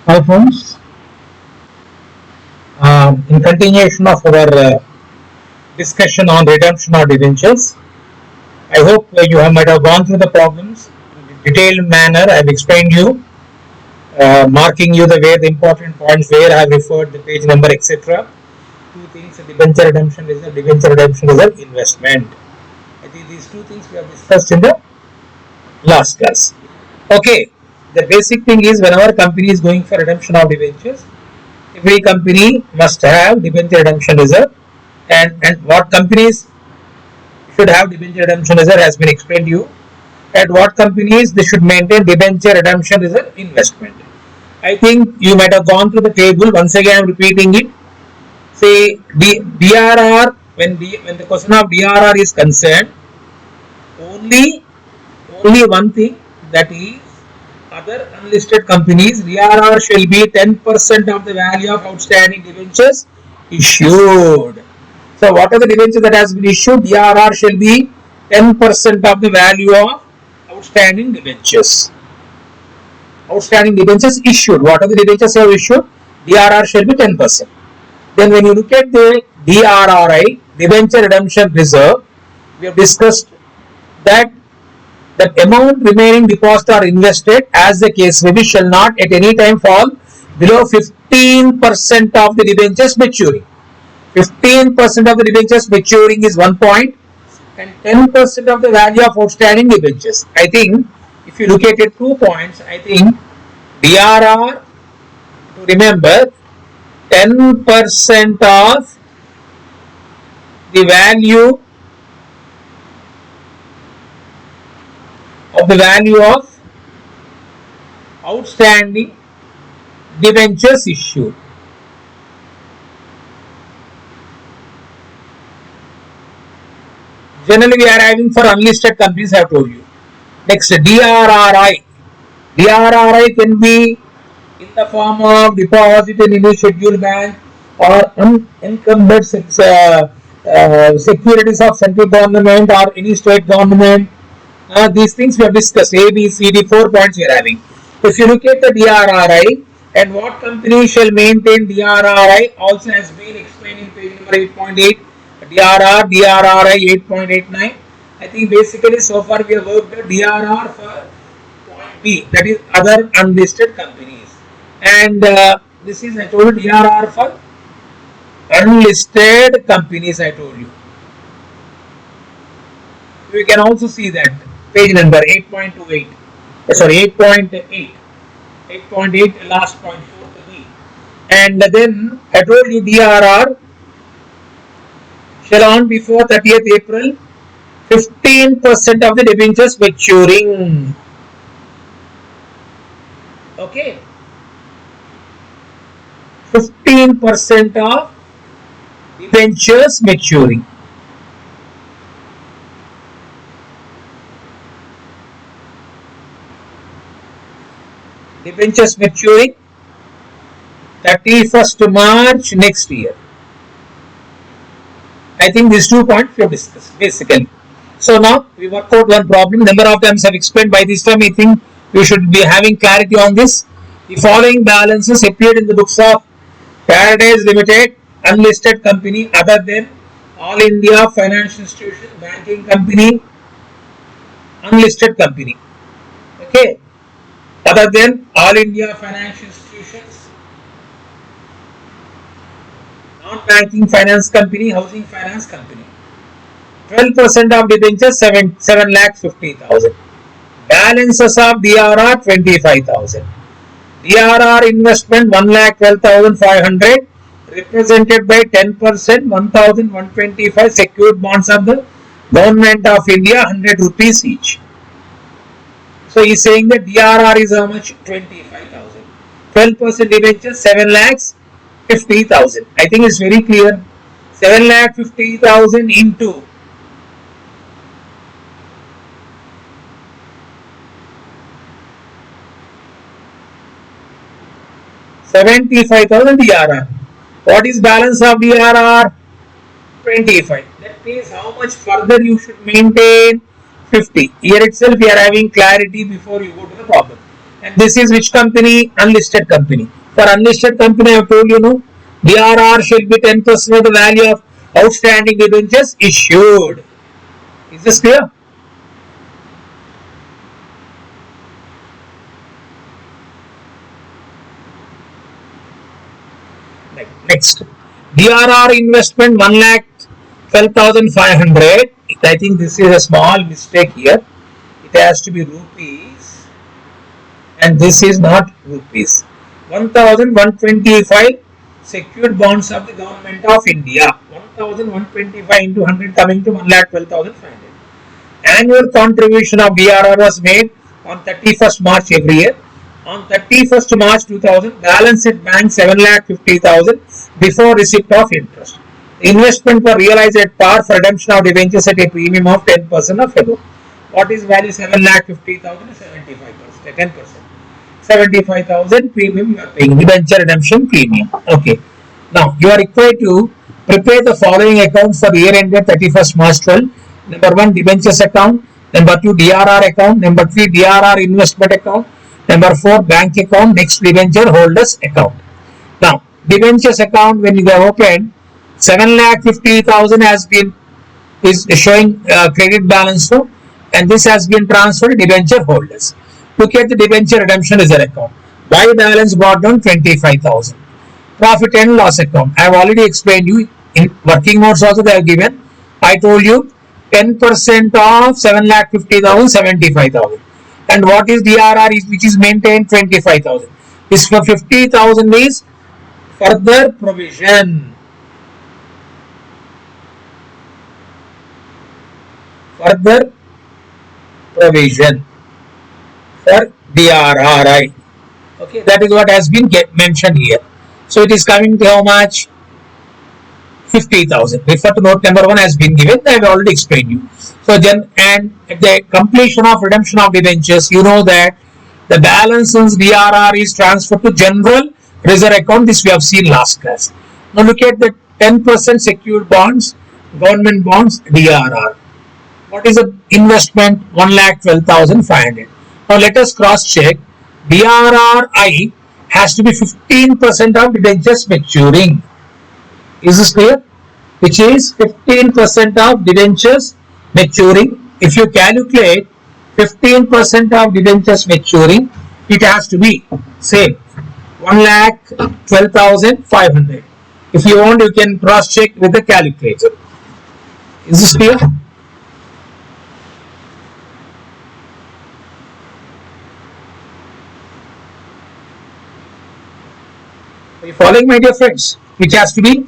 Hi friends, in continuation of our discussion on redemption of debentures, I hope you might have gone through the problems in a detailed manner. I have explained you, marking you the way the important points where I have referred the page number, etc. Two things: debenture redemption reserve, debenture redemption reserve, investment. I think these two things we have discussed in the last class. Okay, the basic thing is whenever company is going for redemption of debentures, every company must have debenture redemption reserve, and what companies should have debenture redemption reserve has been explained to you. At what companies they should maintain debenture redemption reserve investment. I think you might have gone through the table. Once again, I am repeating it. Say DRR, when the question of DRR is concerned, only only one thing, that is other unlisted companies DRR shall be 10% of the value of outstanding debentures issued. So what are the debentures that has been issued? DRR shall be 10% of the value of outstanding debentures. Outstanding debentures issued. What are the debentures you have issued? DRR shall be 10%. Then when you look at the DRRI, debenture redemption reserve, we have discussed that that amount remaining deposited or invested, as the case may be, shall not at any time fall below 15% of the debentures maturing. 15% of the debentures maturing is 1 point, and 10% of the value of outstanding debentures. I think if you look at it, 2 points, I think DRR, to remember, 10% of the value of outstanding debentures issued. Generally, we are having for unlisted companies, I have told you. Next, DRRI. DRRI can be in the form of deposit in any scheduled bank or unencumbered securities of central government or any state government. These things we have discussed. A, B, C, D, 4 points we are having. If you look at the DRRI and what company shall maintain DRRI also has been explained in page number 8.8. DRRI 8.89. I think basically so far we have worked the DRR for point B, that is other unlisted companies, and this is I told you DRR for unlisted companies. I told you. We can also see that page number 8.28. Sorry, 8.8. 8.8 last point 4 and then I told you DRR shall on before 30th April 15% of the debentures maturing. Okay, 15% of debentures maturing. Debentures maturing 31st March next year. I think these 2 points we have discussed basically. So now we work out one problem. Number of times I have explained. By this time I think we should be having clarity on this. The following balances appeared in the books of Paradise Limited, unlisted company other than All India Financial Institution, banking company, unlisted company. Okay, other than All India Financial Institutions, non-banking finance company, housing finance company. 12% of debentures 7,50,000. Balances of DRR 25,000. DRR investment 1,12,500, represented by 10%, 1,125 secured bonds of the Government of India, 100 rupees each. So he is saying that DRR is how much? 25,000. 12% debentures 7,50,000. I think it's very clear. 7,50,000 into 75,000 DRR. What is balance of DRR? 25. That means how much further you should maintain? 50. Here itself we are having clarity before you go to the problem. And this is which company? Unlisted company. For unlisted company, I have told you, no, DRR shall be 10% of the value of outstanding debentures issued. Is this clear? Next, DRR investment 1,12,500. I think this is a small mistake here. It has to be rupees, and this is not rupees. 1,125 secured bonds of the government of India. 1,125 into 100 coming to 1,12,500. Annual contribution of DRR was made on 31st March every year. On 31st March 2000, balance at bank 7,50,000 before receipt of interest. Investment were realized at par for redemption of debentures at a premium of 10% of above. What is value? 7,50,000 75%, 10%. 75,000 premium you are paying, debenture redemption premium. Okay. Now you are required to prepare the following accounts for year ended 31st March 12. Number 1, debentures account. Number 2, DRR account. Number 3, DRR investment account. Number 4, bank account. Next, debenture holders account. Now, debentures account, when you have opened, 7,50,000 has been is showing credit balance flow, and this has been transferred to debenture holders. Look at the debenture redemption reserve account. Why balance brought down? 25,000. Profit and loss account. I have already explained you in working notes also they have given. I told you 10% of 7,50,000 75,000. And what is DRR which is maintained? 25,000. This for 50,000 is further provision. Further provision for DRRI. Okay, that is what has been mentioned here. So it is coming to how much? 50,000. Refer to note number 1 has been given. I have already explained you. So then, and at the completion of redemption of debentures, you know that the balance in DRR is transferred to general reserve account. This we have seen last class. Now look at the 10% secured bonds, government bonds, DRR. What is the investment? 1,12,500. Now let us cross check. DRRI has to be 15% of debentures maturing. Is this clear? Which is 15% of debentures maturing. If you calculate 15% of debentures maturing, it has to be same 1,12,500. If you want, you can cross check with the calculator. Is this clear? Are you following, my dear friends? Which has to be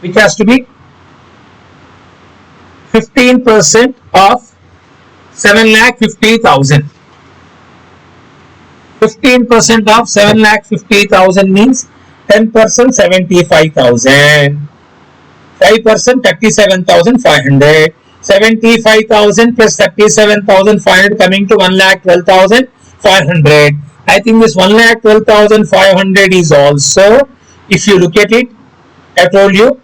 15% of 7,50,000. 15% of 7,50,000 means 10% 75,000. 5% 37,500. 75,000 plus 37,500 coming to 1,12,500. I think this 1,12,500 is also, if you look at it, I told you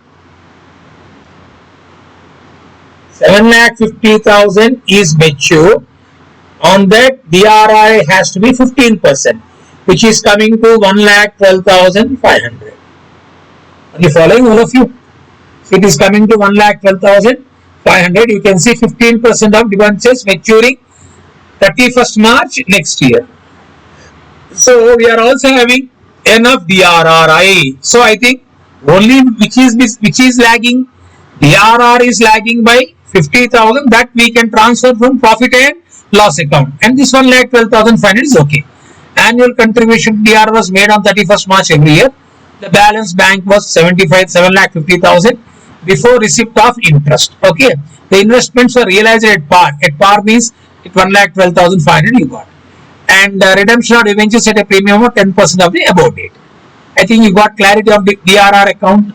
7,50,000 is mature. On that, DRI has to be 15%, which is coming to 1,12,500. Are you following, all of you? So it is coming to 1,12,500. You can see 15% of debentures maturing 31st March next year. So we are also having enough DRRI. So I think only which is lagging, DRR is lagging by 50,000, that we can transfer from profit and loss account, and this 1,12,500 is okay. Annual contribution DRR was made on 31st March every year. The balance bank was 7,50,000 before receipt of interest. Okay, the investments were realized at par. At par means it 1,12,500 you got, and redemption of debentures at a premium of 10% of the above date. I think you got clarity of the DRR account.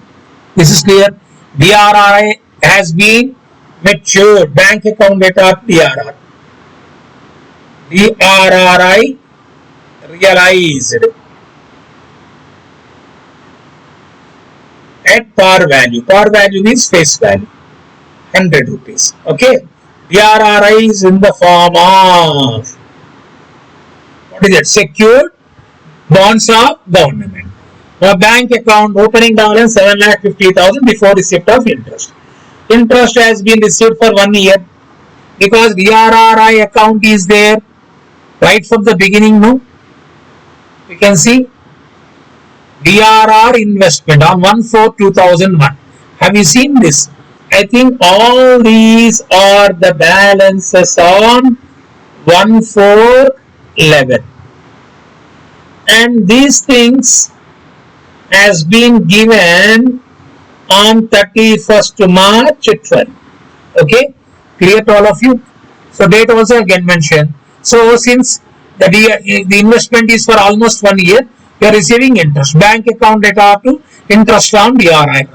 This is clear. DRRI has been matured. Bank account data of DRR. DRRI realized at par value. Par value means face value, 100 rupees. Okay. DRRI is in the form of, What is it? Secured bonds of government. A bank account opening balance 7,50,000 before receipt of interest. Interest has been received for 1 year because DRRI account is there right from the beginning. No, we can see DRR investment on 1/4/2001. Have you seen this? I think all these are the balances on 1/4/11, and these things has been given on 31st March 12. Okay, clear to all of you? So date also again mentioned. So since the investment is for almost 1 year, you are receiving interest. Bank account data to interest on DRRI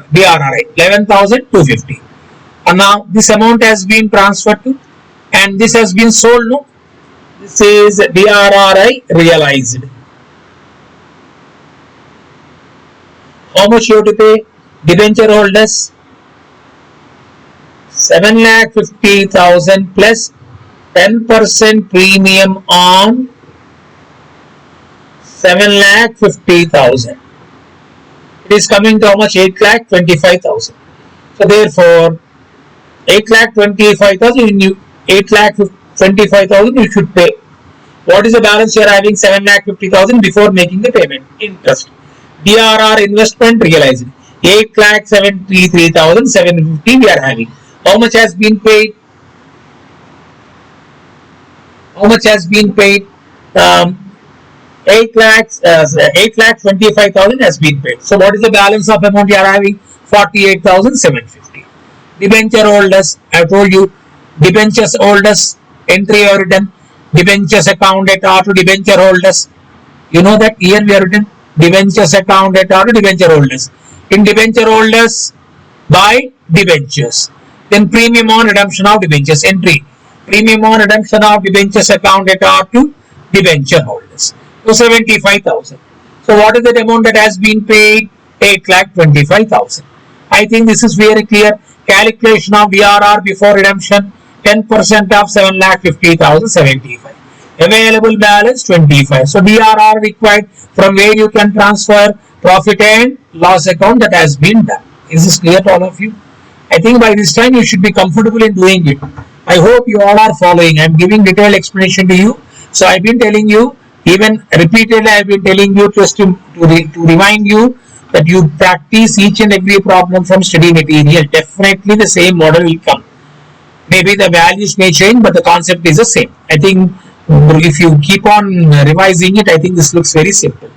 11,250. And now this amount has been transferred to, and this has been sold. No, this is DRRI realized. How much you have to pay? Debenture holders 7,50,000 plus 10% premium on 7,50,000. It is coming to how much? 8,25,000. So therefore 8,25,000 you 8,25,000 you should pay. What is the balance you are having? 7,50,000 before making the payment. Interest. DRR investment realized 8,73,750 we are having. How much has been paid? How much has been paid? 8,25,000 has been paid. So what is the balance of amount you are having? 48,750. Debenture holders, I have told you, debentures holders entry are written. Debentures account data to debenture holders. You know that here we are written debentures account data to debenture holders. In debenture holders, by debentures. Then premium on redemption of debentures entry. Premium on redemption of debentures account data to debenture holders. So 75,000. So what is the amount that has been paid? 8,25,000. I think this is very clear. Calculation of DRR before redemption, 10% of 7,50,000, 75. Available balance 25. So DRR required, from where you can transfer profit and loss account, that has been done. Is this clear to all of you? I think by this time you should be comfortable in doing it. I hope you all are following. I am giving detailed explanation to you. So I have been telling you, even repeatedly I have been telling you just to remind you that you practice each and every problem from study material. Definitely the same model will come. Maybe the values may change, but the concept is the same. I think if you keep on revising it, I think this looks very simple.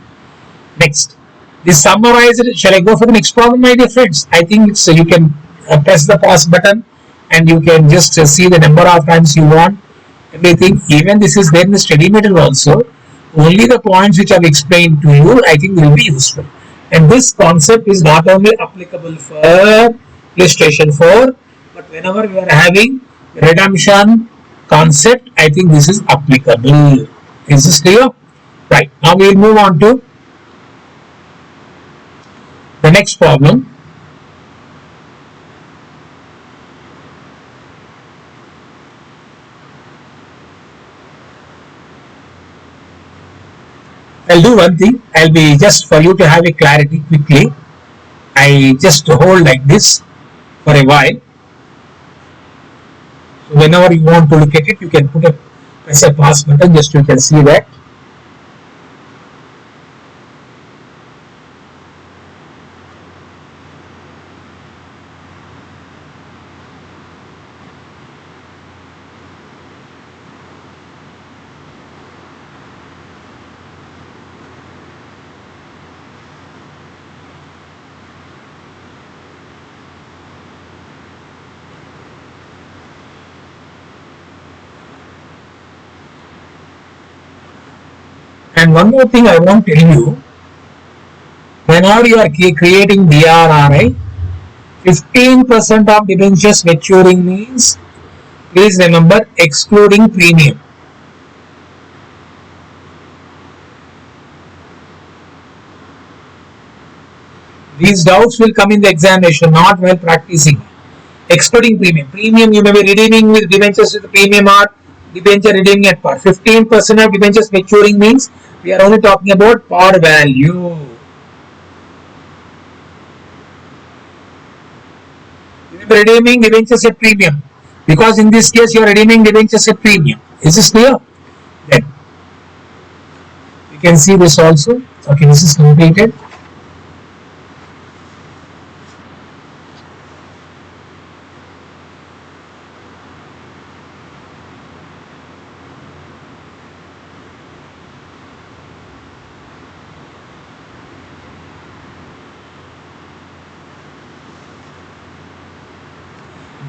Next, this summarized. Shall I go for the next problem, my dear friends? I think it's, you can press the pause button and you can just see the number of times you want. Everything, even this is there in the study material also. Only the points which I have explained to you, I think will be useful. And this concept is not only applicable for illustration 4, but whenever we are having redemption concept, I think this is applicable. Is this clear? Right. Now we will move on to the next problem. I'll do one thing. I'll be just for you to have a clarity quickly. I just hold like this for a while. So whenever you want to look at it, you can press a pause button, just you can see that. And one more thing I want to tell you, whenever you are creating DRRI, 15% of debentures maturing means, please remember, excluding premium. These doubts will come in the examination, not while practicing. Excluding premium. Premium you may be redeeming with debentures with premium, or debenture redeeming at par. 15% of debentures maturing means we are only talking about par value. Redeeming debentures at premium, because in this case you are redeeming debentures at premium. Is this clear? Then you can see this also. Okay, this is completed.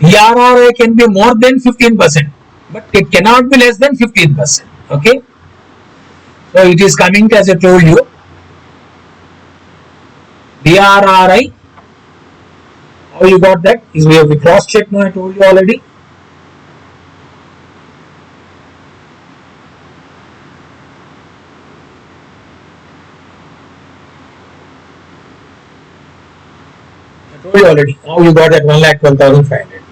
DRRI can be more than 15%, but it cannot be less than 15%. Okay. So it is coming as I told you. DRRI. How you got that? Is we have cross check now. I told you already. I told you already. Now you got at 1,12,500.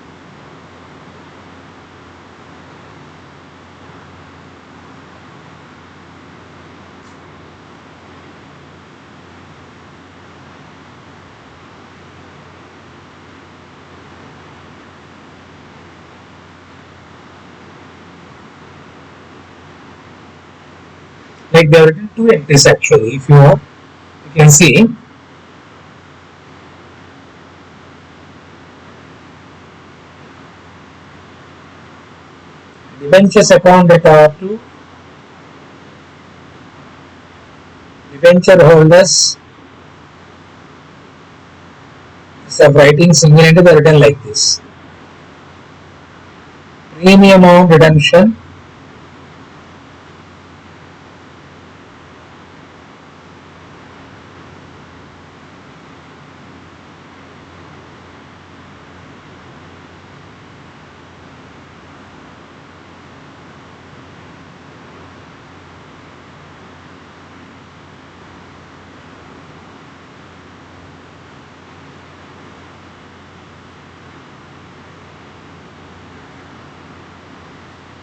Like they have written two entries actually. If you want, you can see. Debentures account at R2. Debenture holders. Instead of writing single entry, they are written like this. Premium amount redemption.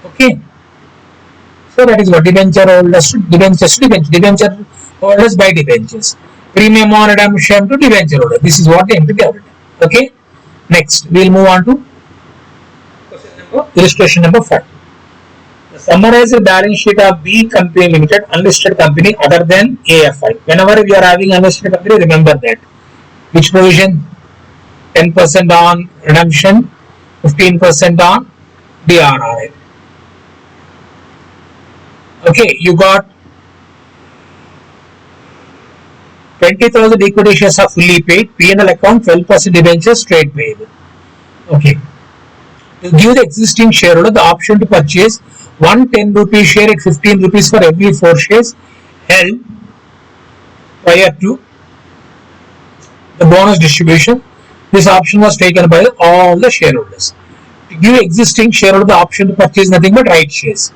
Okay. So that is what debenture holders to debenture holders by debentures. Premium on redemption to debenture holder. This is what the entry they have written. Okay. Next, we will move on to illustration number 5. The summarized balance sheet of B Company Limited, unlisted company other than AFI. Whenever we are having unlisted company, remember that. Which provision? 10% on redemption, 15% on DRRI. Okay, you got 20,000 equity shares are fully paid. P&L account 12% debentures straight payable. Okay. To give the existing shareholder the option to purchase 110 rupee share at 15 rupees for every 4 shares held prior to the bonus distribution. This option was taken by all the shareholders. To give existing shareholder the option to purchase nothing but right shares.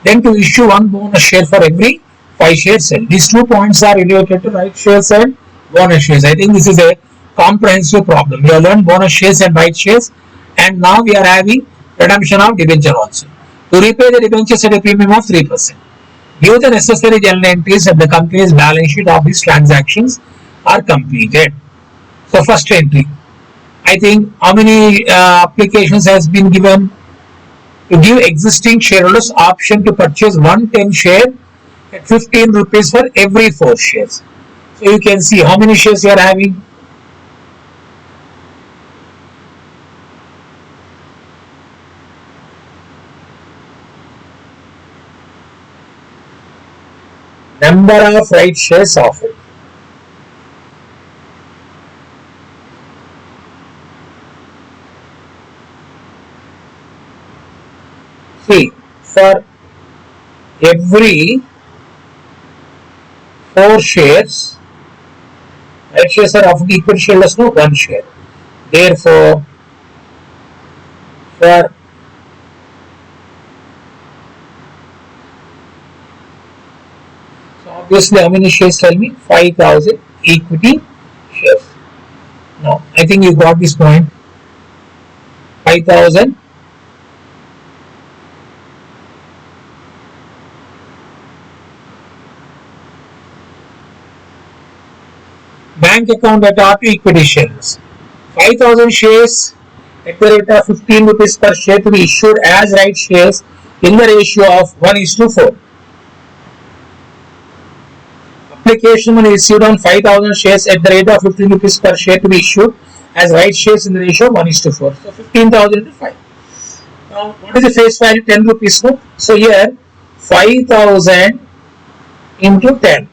Then to issue one bonus share for every 5 shares held. These 2 points are related to right shares and bonus shares. I think this is a comprehensive problem. We have learned bonus shares and right shares, and now we are having redemption of debenture also. To repay the debentures at a premium of 3%. Give the necessary journal entries at the company's balance sheet of these transactions are completed. So first entry, I think how many applications has been given to give existing shareholders option to purchase 110 share at 15 rupees for every 4 shares. So you can see how many shares you are having. Number of right shares offered. See, for every 4 shares, right shares are offered equal shareholders, no 1 share. Therefore, for so obviously how many shares tell me? 5,000 equity shares. Now, I think you got this point. 5,000 Bank account at R to equity shares. 5,000 shares at the rate of 15 rupees per share to be issued as right shares in the ratio of 1:4. Application money received on 5,000 shares at the rate of 15 rupees per share to be issued as right shares in the ratio of 1:4. So 15,000 into 5. Now, what is the face value? 10 rupees. No? So here 5,000 into 10.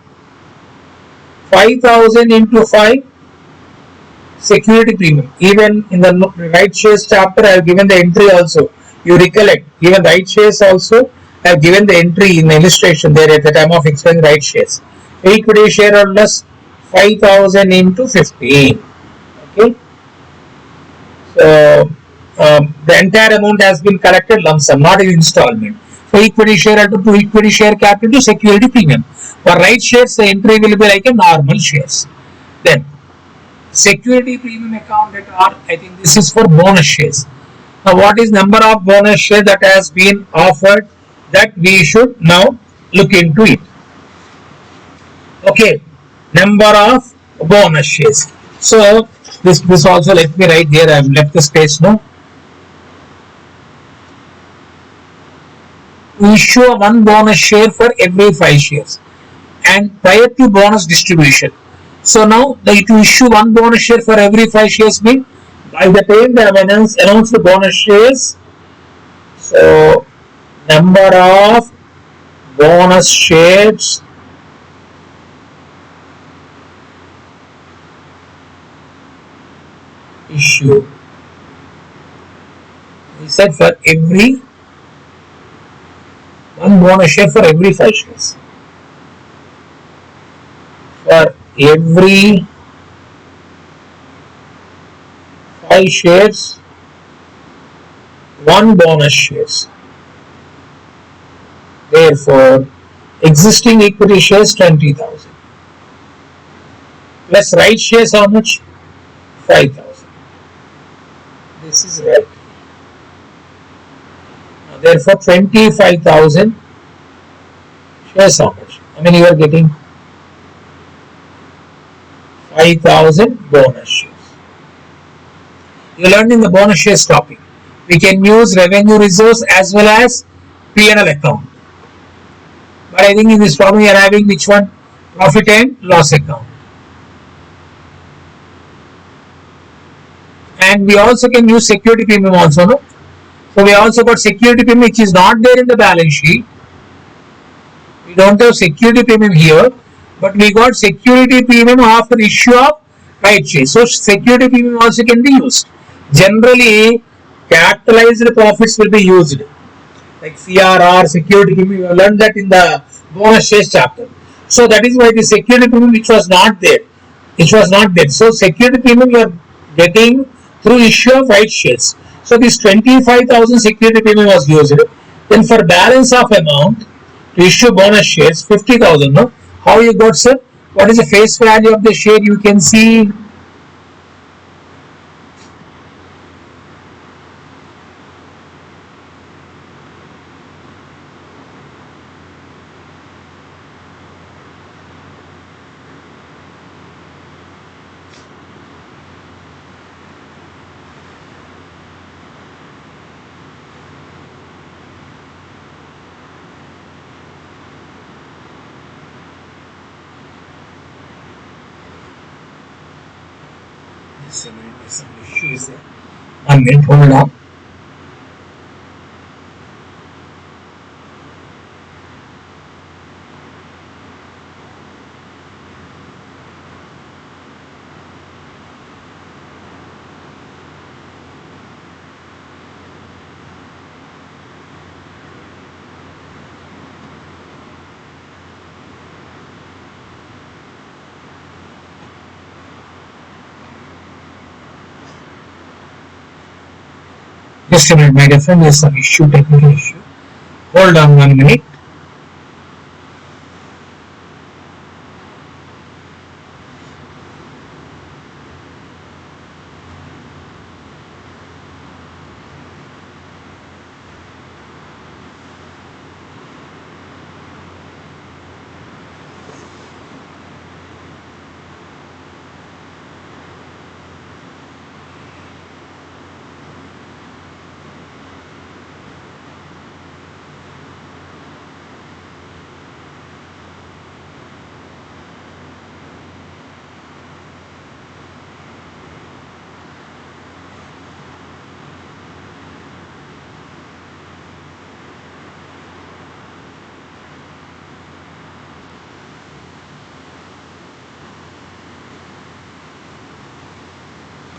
5,000 into 5 security premium. Even in the right shares chapter, I have given the entry also. You recollect, even right shares also, I have given the entry in the illustration there at the time of explaining right shares. Equity shareholders 5,000 into 15. Okay. So the entire amount has been collected lump sum, not in installment. So equity share to equity share capital to security premium. For right shares, the entry will be like a normal shares. Then security premium account at R, I think this is for bonus shares. Now what is number of bonus shares that has been offered, that we should now look into it. Okay, number of bonus shares. So this also, let me write here, I have left the space now. We issue one bonus share for every 5 shares and prior to bonus distribution. So now to issue one bonus share for every 5 shares means by the time they have announced the bonus shares, so number of bonus shares issued. We said for every one bonus share for every 5 shares. For every 5 shares, one bonus shares. Therefore, existing equity shares 20,000 plus right shares how much? 5,000. This is right. Therefore, 25,000 shares how much? I mean, you are getting 5,000 bonus shares. You learned in the bonus shares topic. We can use revenue reserves as well as P&L account. But I think in this problem we are having which one? Profit and loss account. And we also can use security premium also, no? So we also got security premium which is not there in the balance sheet. We don't have security premium here, but we got security premium after issue of right shares. So security premium also can be used. Generally, capitalized profits will be used. Like CRR, security premium, you have learned that in the bonus shares chapter. So that is why the security premium which was not there. So security premium you are getting through issue of right shares. So this 25,000 security premium was used. Then for balance of amount to issue bonus shares 50,000. No? How you got, sir? What is the face value of the share? You can see. Some issue is there. 1 minute, hold on. Just a minute, my dear friend, there's some issue, technical issue. Hold on 1 minute.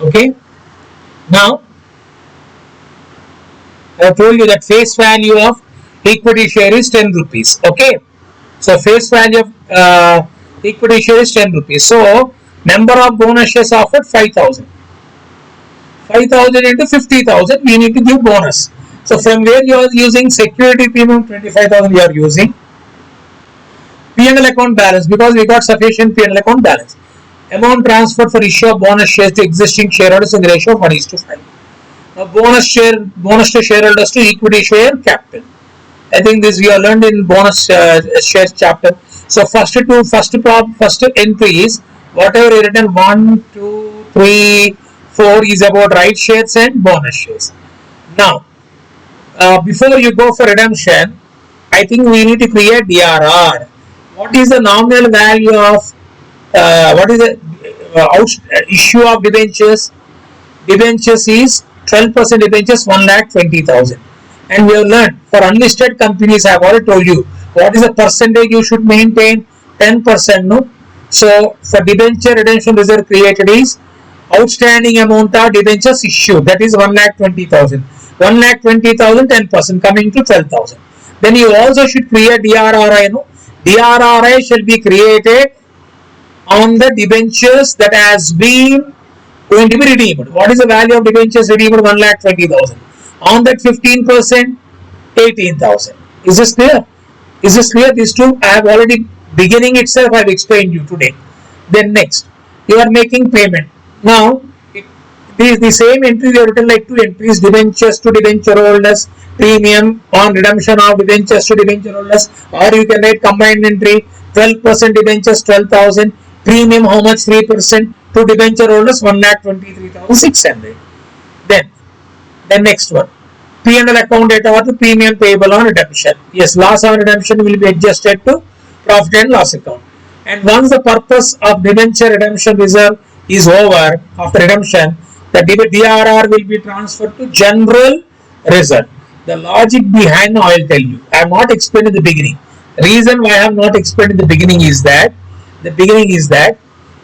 Okay. Now, I have told you that face value of equity share is 10 rupees. Okay. So face value of equity share is 10 rupees. So number of bonus shares offered 5,000. 5,000 into 50,000, we need to give bonus. So from where you are using security premium 25,000 you are using. P&L account balance, because we got sufficient P&L account balance. Amount transferred for issue of bonus shares to existing shareholders in the ratio of 1:5. Now bonus to shareholders to equity share capital. I think this we have learned in bonus shares chapter. So first entries, whatever written 1, 2, 3, 4 is about right shares and bonus shares. Now, before you go for redemption, I think we need to create DRR. What is the nominal value of what is the issue of debentures? Debentures is 12% debentures 1,20,000. And we have learned for unlisted companies, I have already told you what is the percentage you should maintain. 10%. No. So for debenture redemption reserve created is outstanding amount of debentures issued, that is 1,20,000. 1,20,000, 10% coming to 12,000. Then you also should create DRRI. No? DRRI shall be created on the debentures that has been going to be redeemed. What is the value of debentures redeemed? 1,20,000. On that 15%, 18,000. Is this clear? Is this clear? These two I have already, beginning itself I have explained you today. Then next, you are making payment. Now, the same entry you have written like two entries: debentures to debenture holders, premium on redemption of debentures to debenture holders, or you can write combined entry: 12% debentures 12,000, premium how much? 3% to debenture holders 1,23,600. Then the next one, P&L account data or the premium payable on redemption. Yes, loss on redemption will be adjusted to profit and loss account. And once the purpose of debenture redemption reserve is over after redemption, the DRR will be transferred to general reserve. The logic behind, I will tell you. I have not explained in the beginning. Reason why I have not explained in the beginning is that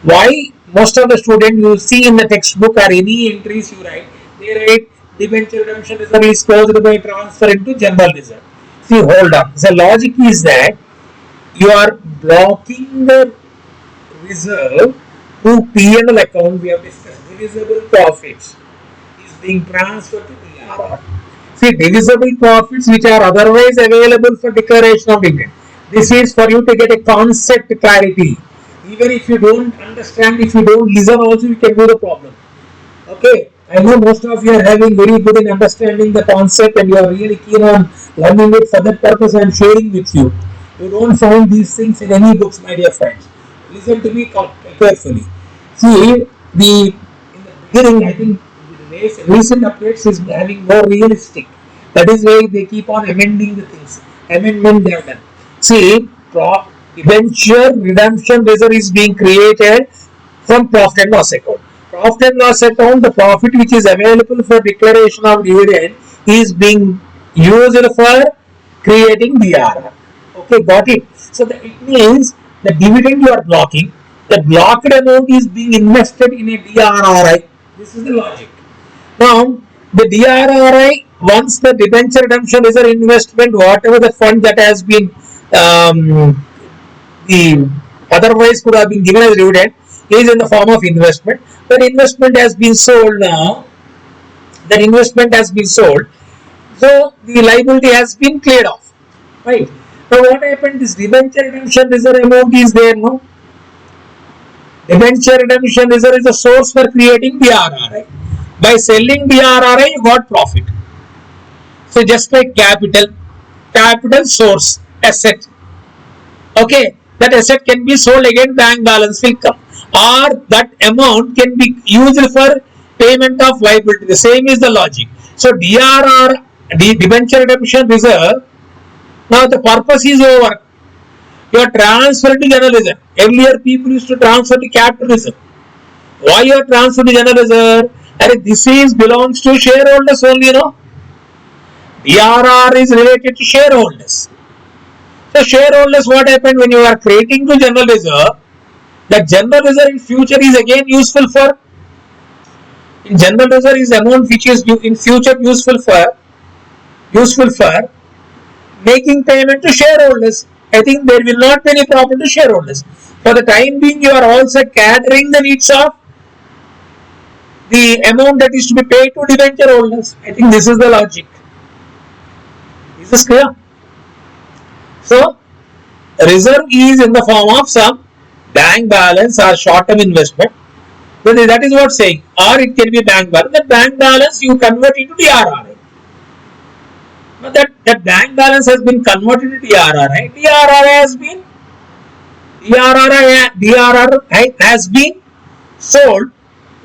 why most of the students you see in the textbook or any entries you write, they write debenture redemption reserve is closed by transfer into general reserve. See, hold on. The logic is that you are blocking the reserve to P&L account. We have discussed divisible profits is being transferred to DRR. See, divisible profits which are otherwise available for declaration of dividend. This is for you to get a concept clarity. Even if you don't understand, if you don't listen also, you can do the problem. Okay, I know most of you are having very good in understanding the concept and you are really keen on learning it. For that purpose I am sharing with you. You don't find these things in any books, my dear friends. Listen to me carefully. See, in the beginning, I think recent updates is having more realistic. That is why they keep on amending the things. Amendment they have done. See, debenture redemption reserve is being created from profit and loss account. Profit and loss account, the profit which is available for declaration of dividend is being used for creating DRR. Okay, got it. So it means the dividend you are blocking, the blocked amount is being invested in a DRRI. This is the logic. Now, the DRRI, once the debenture redemption reserve investment, whatever the fund that has been the otherwise could have been given as dividend, is in the form of investment. That investment has been sold now. That investment has been sold. So the liability has been cleared off. Right. Now what happened is debenture redemption reserve amount is there, no? Debenture redemption reserve is the source for creating DRRI. By selling DRRI, you got profit. So just like capital source, asset. Okay, that asset can be sold again, bank balance will come. Or that amount can be used for payment of liability. The same is the logic. So DRR, debenture redemption reserve, now the purpose is over. You are transferred to general reserve. Earlier people used to transfer to capital reserve. Why you are transferred to general reserve? And this is belongs to shareholders only, you know. DRR is related to shareholders. So shareholders, what happened when you are creating to general reserve? That general reserve in future is again useful for In general reserve is amount which is in future useful for making payment to shareholders. I think there will not be any problem to shareholders. For the time being, you are also catering the needs of the amount that is to be paid to debenture holders. I think this is the logic. Is this clear? So, reserve is in the form of some bank balance or short-term investment. So that is what saying. Or it can be bank balance. That bank balance you convert into DRRI. But that bank balance has been converted to DRRI. DRRI has been sold,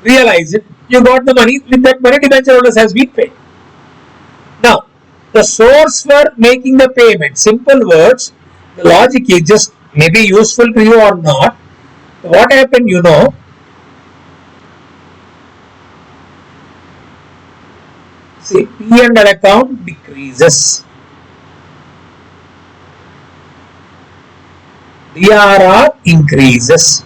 realized. You got the money. With that money, debenture holders has been paid. Now, the source for making the payment, simple words, the logic is just maybe useful to you or not. What happened, you know, see, P&L account decreases, DRR increases.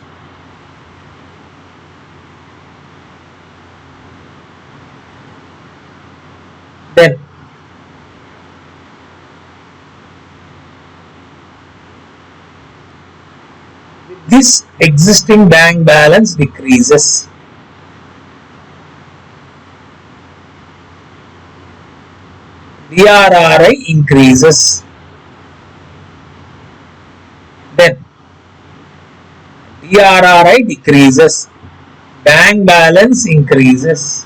Then this existing bank balance decreases. DRRI increases. Then DRRI decreases. Bank balance increases.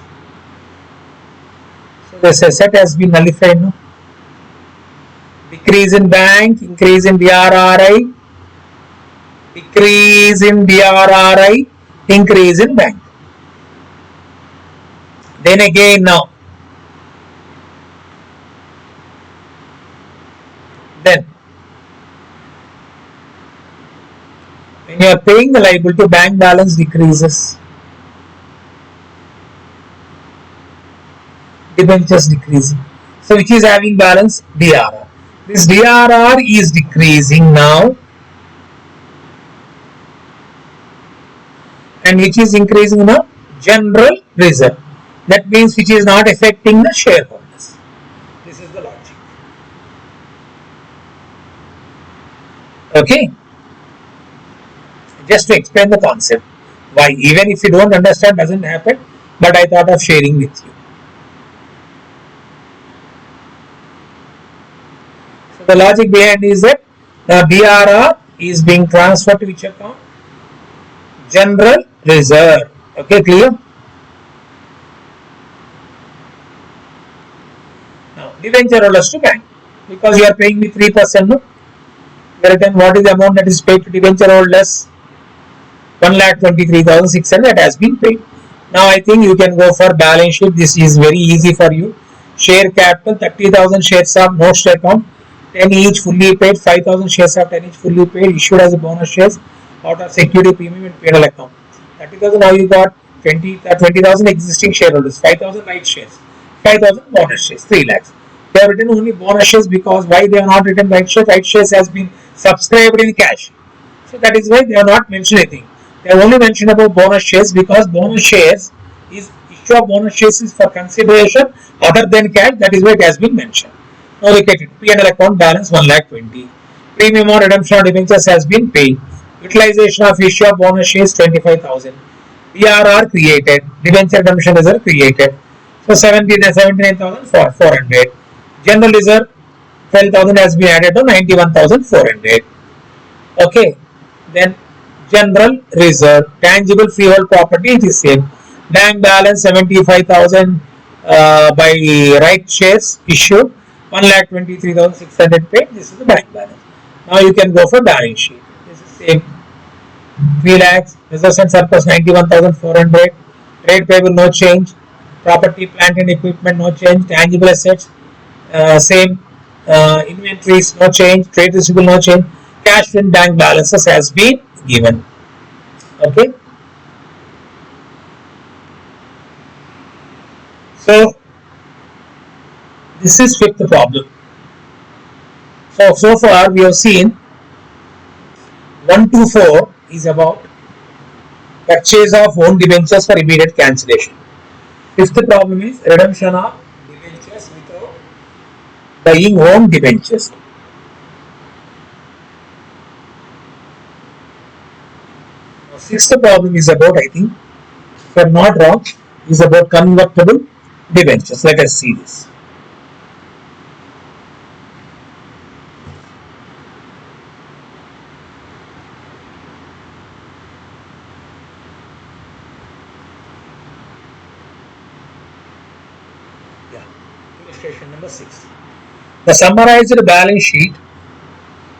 So this asset has been nullified. No? Decrease in bank, increase in DRRI, decrease in DRRI, increase in bank. Then again now. Then when you are paying the liability, bank balance decreases. Debentures decreasing. So which is having balance? DRR. This DRR is decreasing now. And which is increasing now? General reserve. That means which is not affecting the shareholders. This is the logic. Okay. Just to explain the concept. Why? Even if you don't understand, doesn't happen. But I thought of sharing with you. So the logic behind is that the DRR is being transferred to which account? General reserve. Okay, clear? Now, debenture holders to bank. Because you are paying me 3%, no? Written what is the amount that is paid to debenture holders? 1,23,600 that has been paid. Now I think you can go for balance sheet. This is very easy for you. Share capital 30,000 shares of notes to account, 10 each fully paid, 5,000 shares of 10 each fully paid, issued as a bonus shares out of security premium and P&L account. 30,000 now you got 20,000 existing shareholders, 5,000 right shares, 5,000 bonus shares, 3 lakhs. They have written only bonus shares because why they have not written right shares? Right shares has been subscribed in cash. So that is why they have not mentioned anything. They have only mentioned about bonus shares because bonus shares is issue of bonus shares is for consideration other than cash. That is why it has been mentioned. Now look at it. P&L account balance 1,20,000. Premium on redemption of debentures has been paid. Utilization of issue of bonus shares 25,000. DRR created. Debenture redemption reserve created. So 79,400. General reserve 12,000 has been added to 91,400. Okay. Then general reserve, tangible freehold property, it is same. Bank balance 75,000 by right shares issued, 1,23,600 paid. This is the bank balance. Now you can go for balance sheet. This is same. 3 lakhs, reserves and surplus 91,400, trade payable no change, property, plant and equipment no change, tangible assets same, inventories no change, trade receivable no change, cash and bank balances has been given. Okay. So this is fifth problem. So far we have seen 1 to 4 is about purchase of own debentures for immediate cancellation. Fifth problem is redemption of debentures without buying own debentures. Now, sixth problem is about, I think, if I am not wrong, is about convertible debentures. Let us see this. Illustration number 6. The summarized balance sheet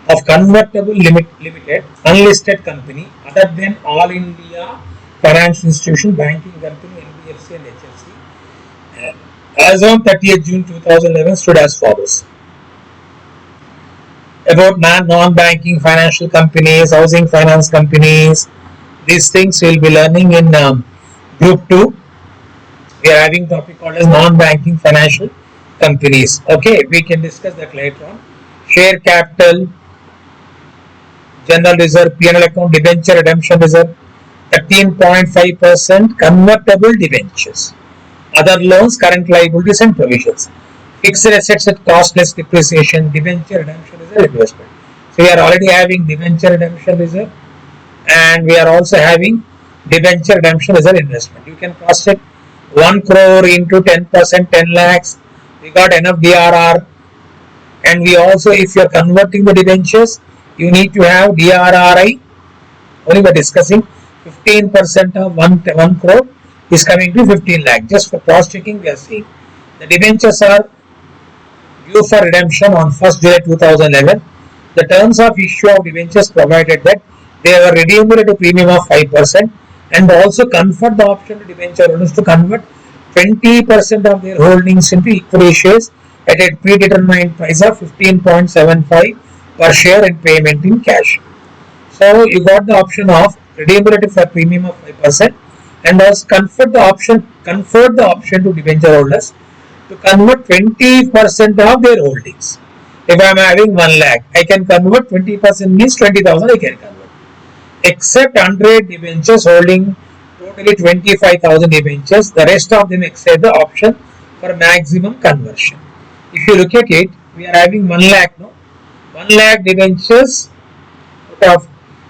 of Convertible Limited unlisted company other than All India Financial Institution Banking Company NBFC and HFC as on 30th June 2011 stood as follows. About non-banking financial companies, housing finance companies, these things we'll be learning in group 2. We are having topic called as non-banking financial companies. Okay, we can discuss that later on. Share capital, general reserve, P&L account, debenture redemption reserve, 13.5% convertible debentures, other loans, current liabilities and provisions, fixed assets at costless depreciation, debenture redemption reserve, investment. So we are already having debenture redemption reserve and we are also having debenture redemption reserve investment. You can cross check 1 crore into 10%, 10 lakhs. We got enough DRR, and we also, if you are converting the debentures, you need to have DRRI. Only we are discussing 15% of 1 crore is coming to 15 lakh. Just for cross checking, we are seeing the debentures are due for redemption on 1st July 2011. The terms of issue of debentures provided that they were redeemable at a premium of 5% and also conferred the option to debenture owners to convert 20% of their holdings into equity shares at a predetermined price of 15.75 per share and payment in cash. So you got the option of redeemability for premium of 5% and also conferred the option to debenture holders to convert 20% of their holdings. If I am having 1 lakh, I can convert 20% means 20,000 I can convert. Except 100 debentures holding totally 25,000 debentures, the rest of them exceed the option for maximum conversion. If you look at it, we are having 1 lakh, no? 1 lakh debentures, out of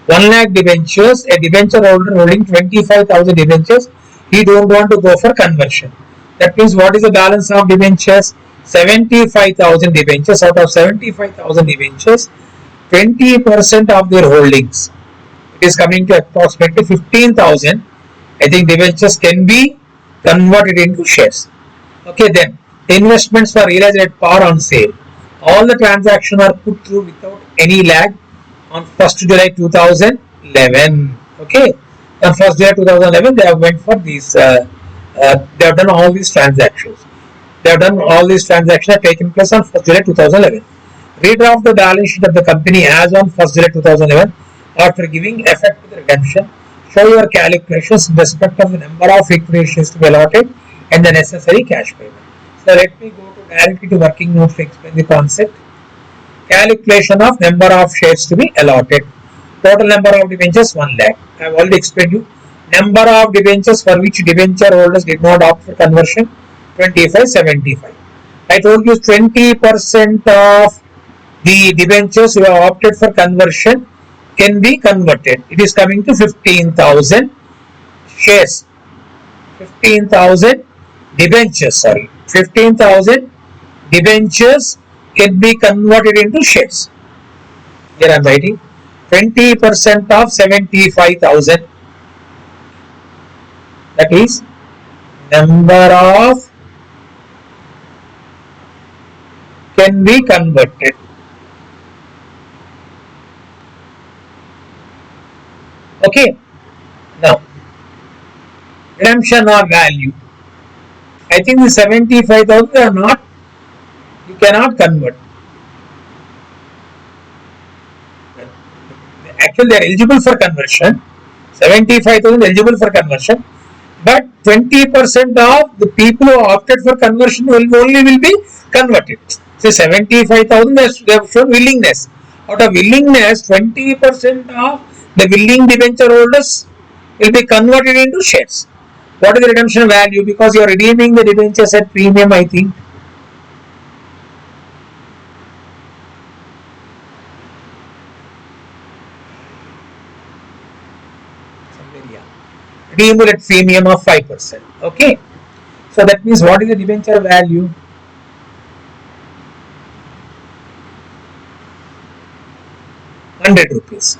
1 lakh debentures, a debenture holder holding 25,000 debentures, he don't want to go for conversion. That means what is the balance of debentures? 75,000 debentures. Out of 75,000 debentures, 20% of their holdings, it is coming to approximately 15,000. I think debentures can be converted into shares. Okay, then the investments were realized at par on sale. All the transactions are put through without any lag on 1st July 2011. Okay, on 1st July 2011 they have went for these. They have done all these transactions. They have done all these transactions have taken place on 1st July 2011. Redraft the balance sheet of the company as on 1st July 2011 after giving effect to the redemption. Show your calculations in respect of the number of equity shares to be allotted and the necessary cash payment. So let me go directly to working notes to explain the concept. Calculation of number of shares to be allotted. Total number of debentures 1 lakh. I have already explained you. Number of debentures for which debenture holders did not opt for conversion 2575. I told you 20% of the debentures who have opted for conversion can be converted. It is coming to 15,000 shares. 15,000 debentures, sorry. 15,000 debentures can be converted into shares. Here I am writing 20% of 75,000. That is number of can be converted. Okay. Now, redemption or value. I think the 75,000 are not, you cannot convert. Actually, they are eligible for conversion. 75,000 eligible for conversion. But 20% of the people who opted for conversion will be converted. So 75,000 they have shown willingness. Out of willingness, 20% of the willing debenture holders will be converted into shares. What is the redemption value? Because you are redeeming the debentures at premium, I think. Redeemable at premium of 5%. Okay. So that means what is the debenture value? ₹100.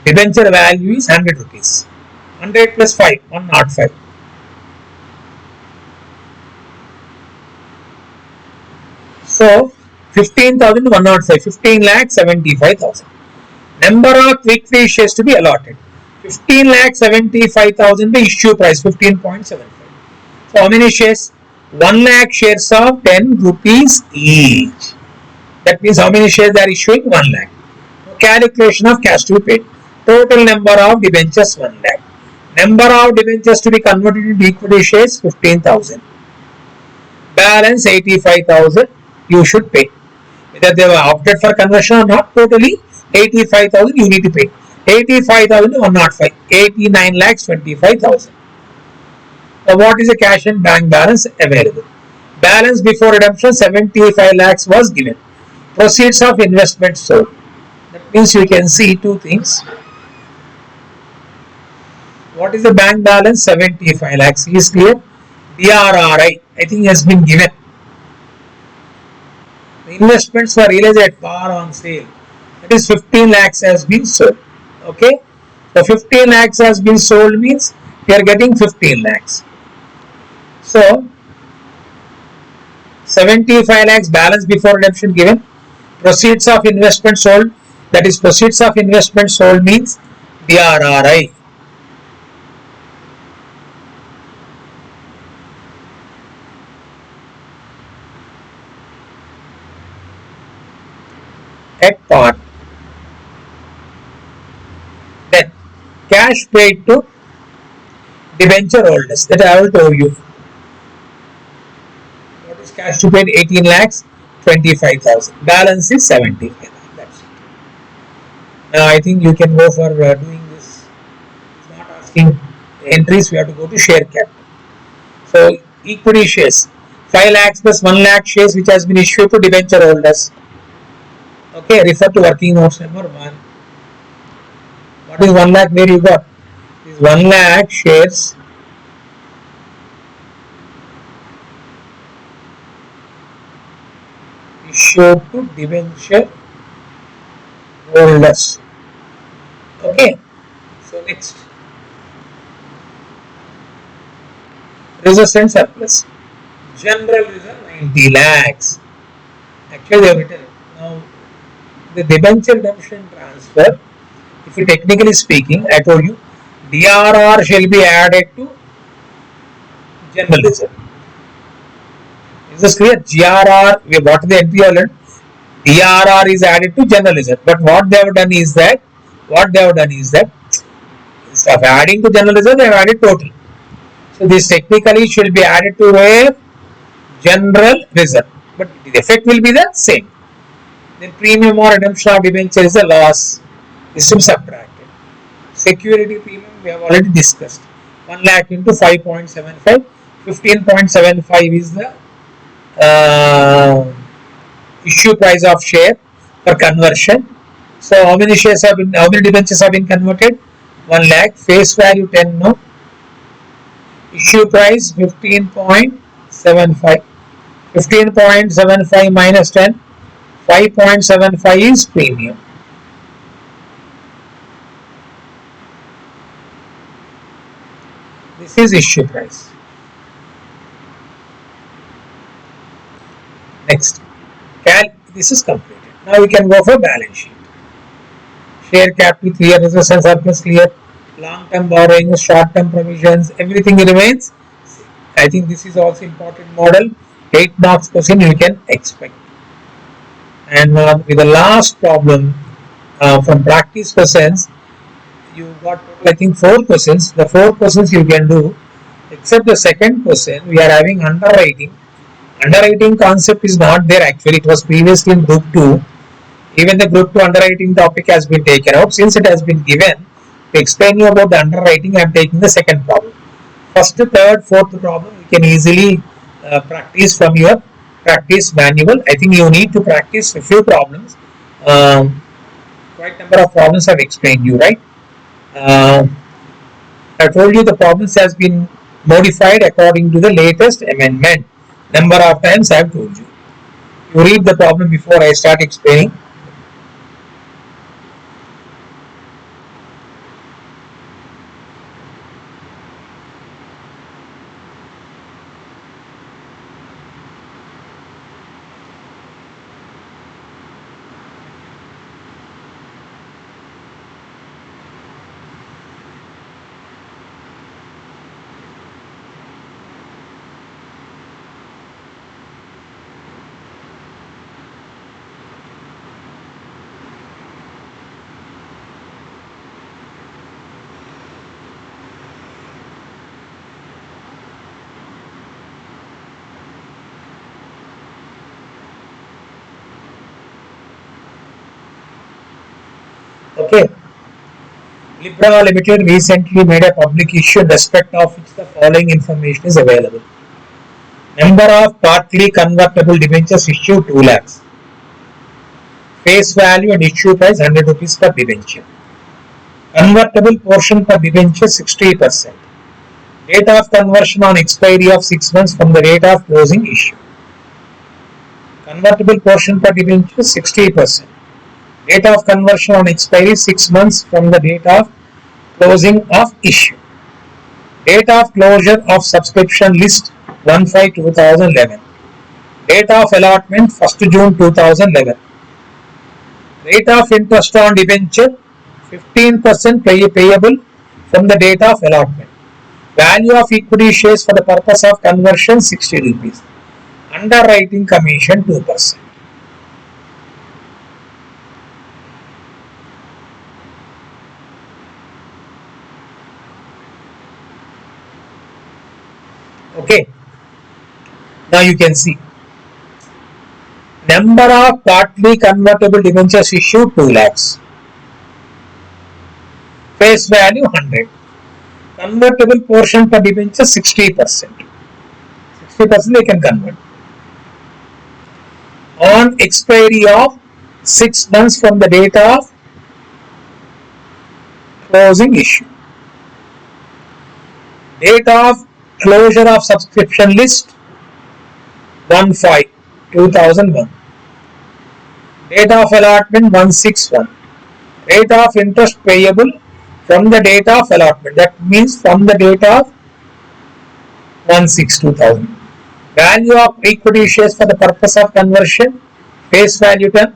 Debenture value is ₹100. 100 plus 5, 105. So 15,000 to 105, 15,75,000. Number of quick free shares to be allotted. 15,75,000 the issue price, 15.75. So how many shares? 1 lakh shares of 10 rupees each. That means how many shares they are issuing? 1 lakh. Calculation of cash to be paid. Total number of debentures 1 lakh. Number of debentures to be converted into equity shares 15,000. Balance 85,000 you should pay. Whether they have opted for conversion or not, totally 85,000 you need to pay. 85,000 to 105. 89,25,000. Now what is the cash and bank balance available? Balance before redemption 75 lakhs was given. Proceeds of investment sold. That means you can see two things. What is the bank balance? 75 lakhs is clear. DRRI I think has been given. The investments were realized at par on sale. That is 15 lakhs has been sold. Okay. So 15 lakhs has been sold means you are getting 15 lakhs. So 75 lakhs balance before redemption given. Proceeds of investment sold. That is proceeds of investment sold means DRRI. At par. Then cash paid to debenture holders. That I will tell you. What is cash to paid? 18 lakhs 25,000. Balance is 75 lakhs. That's it. Now I think you can go for doing this. It's not asking entries. We have to go to share capital. So equity shares 5 lakhs plus 1 lakh shares which has been issued to debenture holders. Okay, refer to working notes number 1. What is 1 lakh? Where you got? Is 1 lakh shares issued to debenture holders. Okay, so next. Reserves and surplus. General reserve 90 lakhs. Actually, they have written it. Now, the debenture redemption transfer, if you technically speaking, I told you, DRR shall be added to general reserve. Is this clear? GRR, we have got the entry already. DRR is added to general reserve. But what they have done is that, instead of adding to general reserve, they have added total. So this technically should be added to a general reserve. But the effect will be the same. Then premium or redemption of debenture is a loss. This will be subtracted. Security premium we have already discussed. 1 lakh into 5.75. 15.75 is the issue price of share for conversion. So how many shares have been, how many debentures have been converted? 1 lakh. Face value 10 no. Issue price 15.75. 15.75 minus 10. 5.75 is premium. This is issue price. Next. This is completed. Now we can go for balance sheet. Share capital clear, reserves and surplus clear, long-term borrowings, short-term provisions, everything remains. I think this is also important model. 8 marks question you can expect. And with the last problem from practice questions, you got I think 4 questions. The 4 questions you can do, except the second question. We are having underwriting. Underwriting concept is not there actually. It was previously in group 2. Even the group 2 underwriting topic has been taken out. Since it has been given, To explain you about the underwriting, I am taking the second problem. First, third, fourth problem you can easily practice from your practice manual. I think you need to practice a few problems. Quite number of problems I've explained you, right? I told you the problems has been modified according to the latest amendment. Number of times I have told you. You read the problem before I start explaining. Okay. Libra Limited recently made a public issue in respect of which the following information is available. Number of partly convertible debentures issued 2 lakhs. Face value and issue price 100 rupees per debenture. Convertible portion per debenture 60%. Date of conversion on expiry of 6 months from the date of closing issue. Convertible portion per debenture 60%. Date of conversion on expiry 6 months from the date of closing of issue. Date of closure of subscription list 1/5/2011. Date of allotment 1st June 2011. Rate of interest on debenture 15% payable from the date of allotment. Value of equity shares for the purpose of conversion 60 rupees. Underwriting commission 2%. Okay. Now you can see. Number of partly convertible debentures issued 2 lakhs. Face value 100. Convertible portion per debenture 60%. 60% they can convert. On expiry of 6 months from the date of closing issue. Date of closure of subscription list 1/5/2001. Date of allotment 1/6/1. Rate of interest payable from the date of allotment. That means from the date of 1/6/2000. Value of equity shares for the purpose of conversion. Face value term.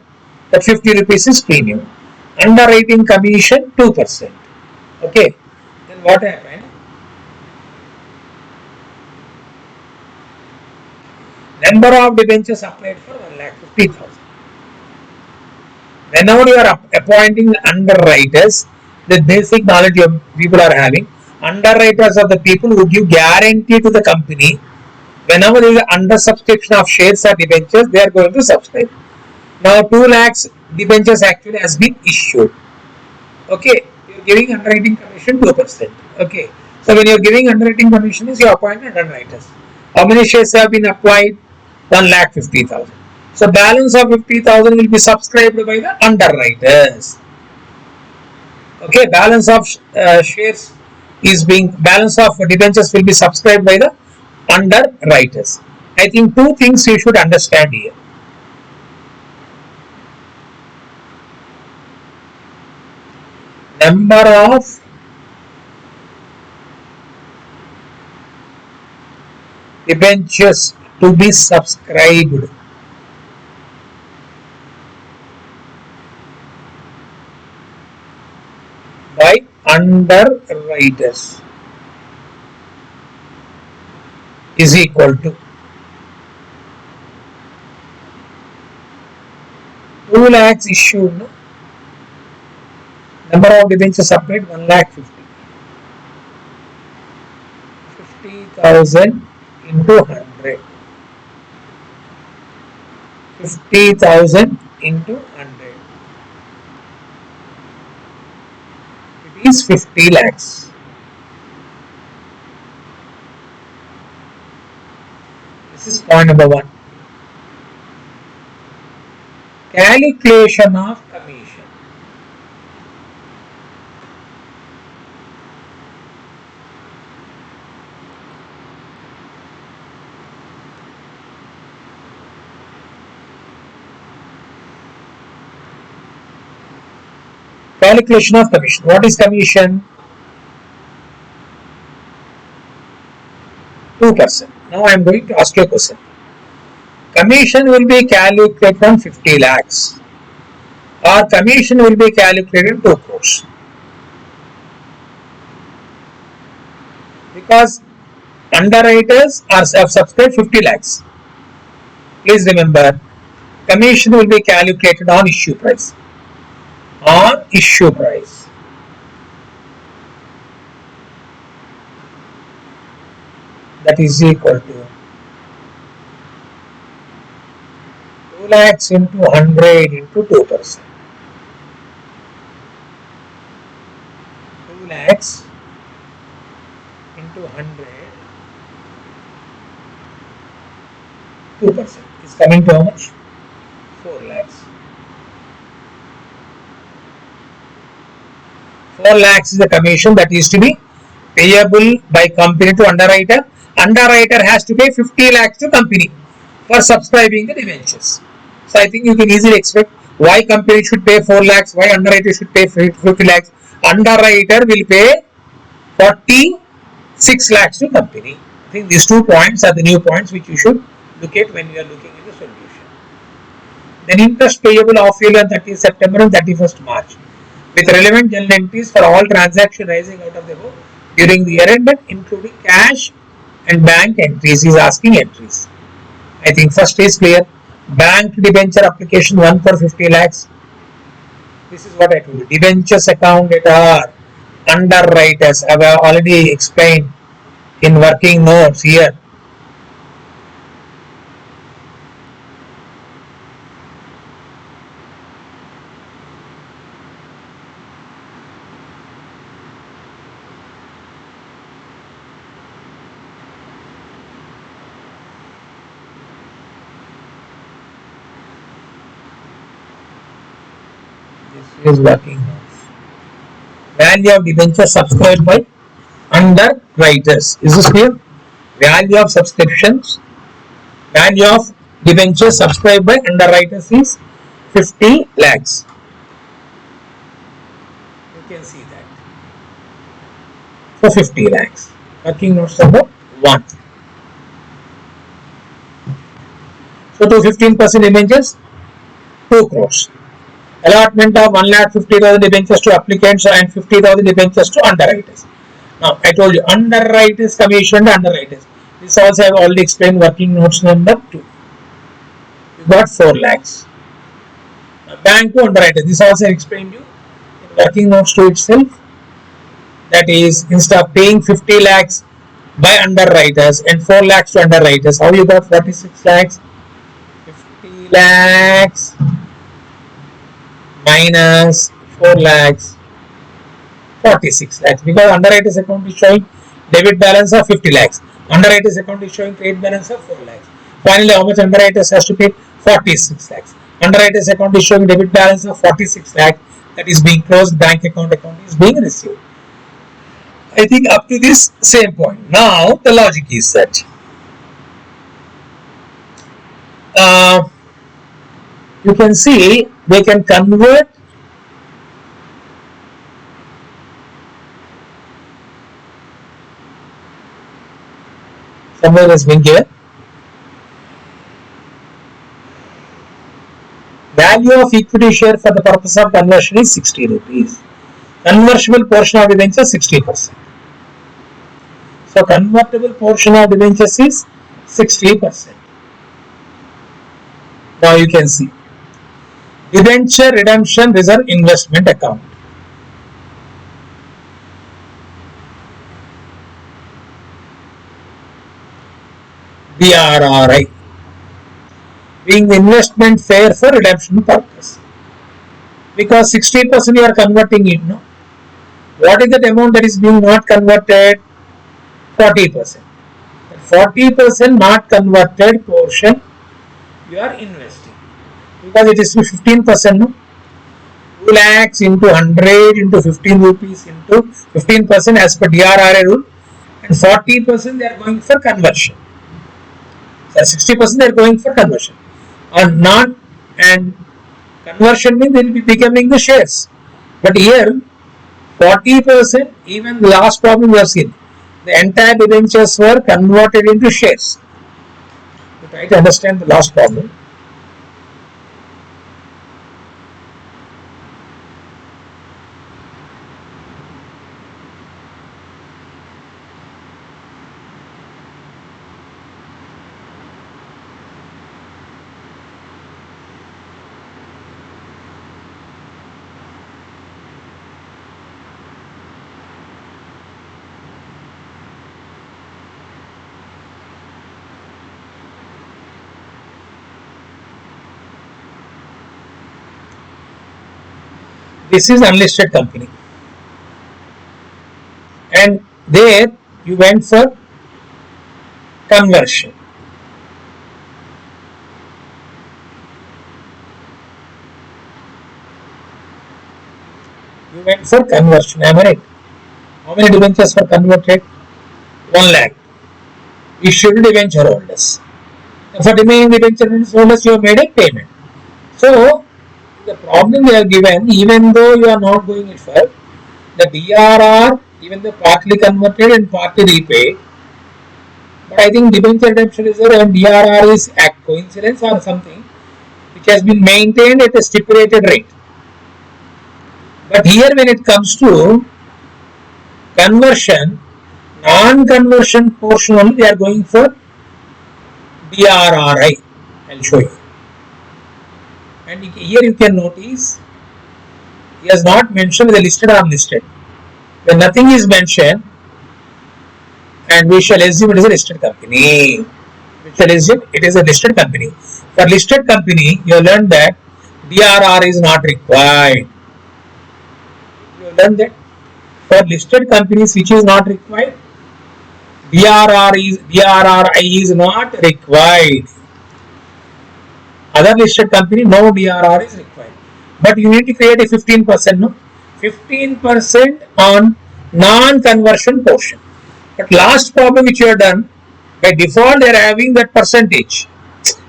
That 50 rupees is premium. Underwriting commission 2%. Okay. Then what happened? Number of debentures applied for 1,50,000. Whenever you are appointing underwriters, the basic knowledge your people are having, underwriters are the people who give guarantee to the company. Whenever there is under subscription of shares or debentures, they are going to subscribe. Now 2 lakhs debentures actually has been issued. Okay, you are giving underwriting commission 2%. Okay, so when you are giving underwriting commission is you appoint underwriters. How many shares have been applied? 1,50,000. So balance of 50,000 will be subscribed by the underwriters. Okay, balance of shares is being balance of debentures will be subscribed by the underwriters. I think 2 things you should understand here. Number of debentures to be subscribed by underwriters is equal to 2 lakhs issued. No? Number of debentures applied 1,50,000. 50,000 into 100. 50,000 into 100. It is 50 lakhs. This is point number 1. Calculation of commission. Calculation of commission. What is commission? 2%. Now I am going to ask you a question. Commission will be calculated on 50 lakhs or commission will be calculated in 2 crores. Because underwriters have subscribed 50 lakhs. Please remember, commission will be calculated on issue price. On issue price. That is equal to 2 lakhs into 100 into 2%. 2 lakhs into 100, 2% is coming to how much? 4 lakhs. 4 lakhs is the commission that is to be payable by company to underwriter. Underwriter has to pay 50 lakhs to company for subscribing the debentures. So I think you can easily expect why company should pay 4 lakhs, why underwriter should pay 50 lakhs. Underwriter will pay 46 lakhs to company. I think these 2 points are the new points which you should look at when you are looking at the solution. Then interest payable of year on 30th September and 31st March with relevant journal entries for all transactions rising out of the above during the year end, including cash and bank entries. He is asking entries. I think first is clear. Bank debenture application 1 for 50 lakhs. This is what I told you. Debentures account data underwriters. I have already explained in working notes here. This is working notes. Value of debenture subscribed by underwriters. Is this clear? Value of subscriptions. Value of debenture subscribed by underwriters is 50 lakhs. You can see that. For 50 lakhs. Working notes number 1. So to 15% debentures, 2 crores. Allotment of 1,50,000 debentures to applicants and 50,000 debentures to underwriters. Now I told you underwriters commission to underwriters. This also I have already explained. Working notes number 2. You got 4 lakhs. Now, bank to underwriters. This also I explained you in working notes 2 itself. That is, instead of paying 50 lakhs by underwriters and 4 lakhs to underwriters, how you got 46 lakhs? 50 lakhs minus 4 lakhs, 46 lakhs, because underwriter's account is showing debit balance of 50 lakhs. Underwriter's account is showing trade balance of 4 lakhs. Finally, how much underwriters has to pay? 46 lakhs. Underwriter's account is showing debit balance of 46 lakhs. That is being closed. Bank account is being received. I think up to this same point. Now the logic is that you can see they can convert somewhere has been given. Value of equity share for the purpose of conversion is 60 rupees. Convertible portion of debentures 60%. So convertible portion of debentures is 60%. Now you can see debenture redemption reserve investment account. BRRI being the investment fair for redemption purpose. Because 60% you are converting it, no? What is that amount that is being not converted? 40%. 40% not converted portion you are investing, because it is 15%. No? 2 lakhs into 100 into 15 rupees into 15% as per DRRA rule, and 40% they are going for conversion. So 60% they are going for conversion, or not, and conversion means they will be becoming the shares. But here 40%, even the last problem we have seen, the entire debentures were converted into shares. You try to understand the last problem. This is unlisted company, and there you went for conversion. You went for conversion, am I right? How many debentures were converted? 1 lakh. Issued debenture holders. And for remaining debenture holders, you have made a payment. So the problem they have given, even though you are not going it for the DRR, even though partly converted and partly repaid, but I think debenture redemption reserve and DRR is a coincidence or something which has been maintained at a stipulated rate. But here when it comes to conversion, non-conversion portion only they are going for DRRI. I'll show you. And here you can notice he has not mentioned the listed or unlisted. When nothing is mentioned, and we shall assume it is a listed company. We shall assume it is a listed company. For listed company, you learned that DRR is not required. You learned that for listed companies which is not required, DRRI is not required. Other listed company, no DRR is required. But you need to create a 15%, no? 15% on non-conversion portion. But last problem which you have done, by default they are having that percentage,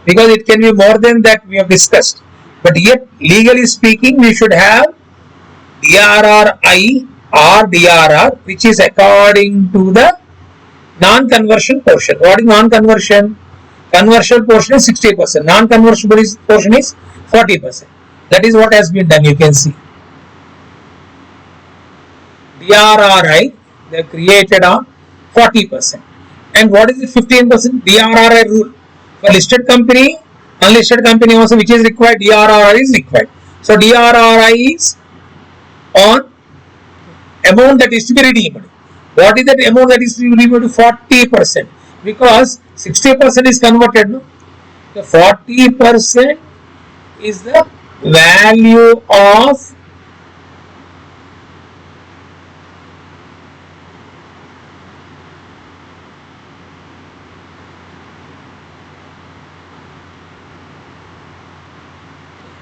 because it can be more than that we have discussed. But yet legally speaking, we should have DRRI or DRR, which is according to the non-conversion portion. What is non-conversion? Conversion portion is 60%. Non-conversion portion is 40%. That is what has been done. You can see DRRI they created on 40%. And what is the 15% DRRI rule? For listed company, unlisted company also which is required, DRRI is required. So DRRI is on amount that is to be redeemed. What is that amount that is to be redeemed? 40%. Because 60% is converted. No? The 40% is the value of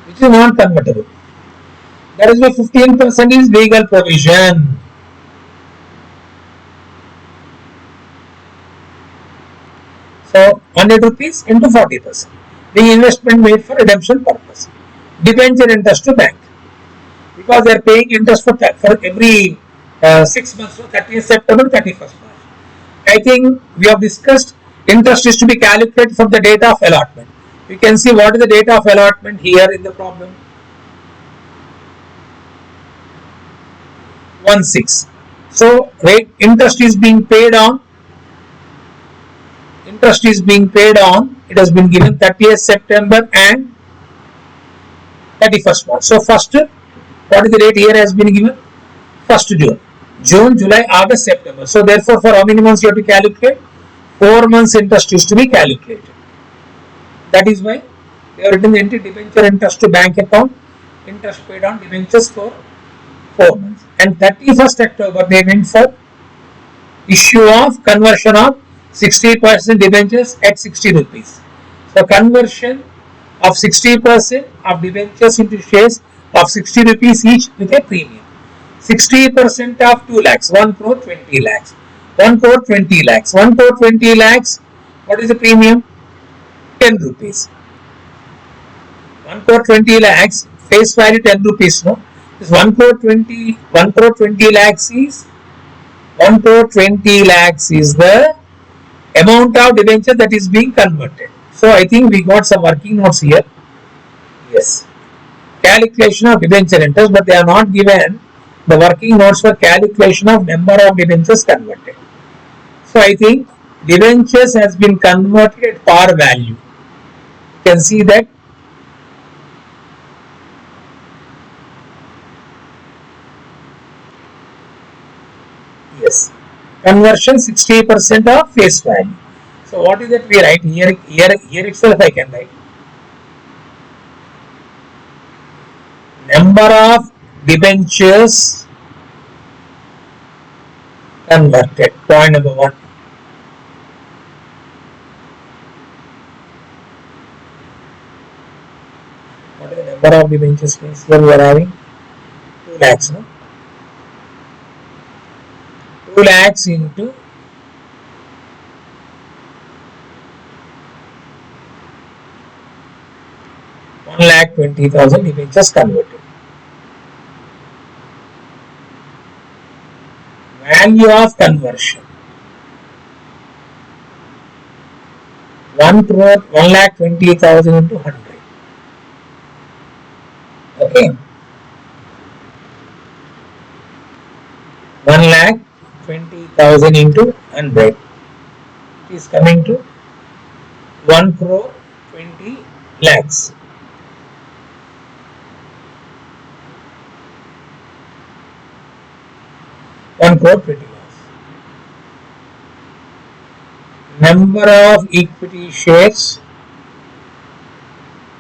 which is non-convertible. That is why 15% is legal provision. So 100 rupees into 40%. The investment made for redemption purpose. Debenture interest to bank. Because they are paying interest for every 6 months, so 30th September, 31st March. I think we have discussed interest is to be calculated from the date of allotment. We can see what is the date of allotment here in the problem. 1/6. So rate interest is being paid on. Interest is being paid on. It has been given 30th September and 31st March. So first, what is the date here has been given? 1st June. June, July, August, September. So therefore, for how many months you have to calculate? 4 months interest is to be calculated. That is why they have written the entry debenture interest to bank account, interest paid on debentures for 4 months. And 31st October they went for issue of conversion of 60% debentures at 60 rupees. So conversion of 60% of debentures into shares of 60 rupees each with a premium. 60% of 2 lakhs, 1 crore 20 lakhs. 1 crore 20 lakhs. 1 crore 20 lakhs, what is the premium? 10 rupees. 1 crore 20 lakhs, face value 10 rupees, no? This 1 crore 20 lakhs is 1 crore 20 lakhs is the amount of debenture that is being converted. So I think we got some working notes here. Yes. Calculation of debenture interest, but they are not given the working notes for calculation of number of debentures converted. So I think debentures has been converted at par value. You can see that. Yes. Conversion 60% of face value. So what is that we write here? Here itself I can write. Number of debentures converted. Point number 1. What is the number of debentures? Here we are having 2 lakhs. No? 2 lakhs into 1,20,000 debentures converted. Value of conversion 1,20,000 into 100. Okay. 1,20,000 into 100. It is coming to 1 crore 20 lakhs. One crore 20 lakhs. Number of equity shares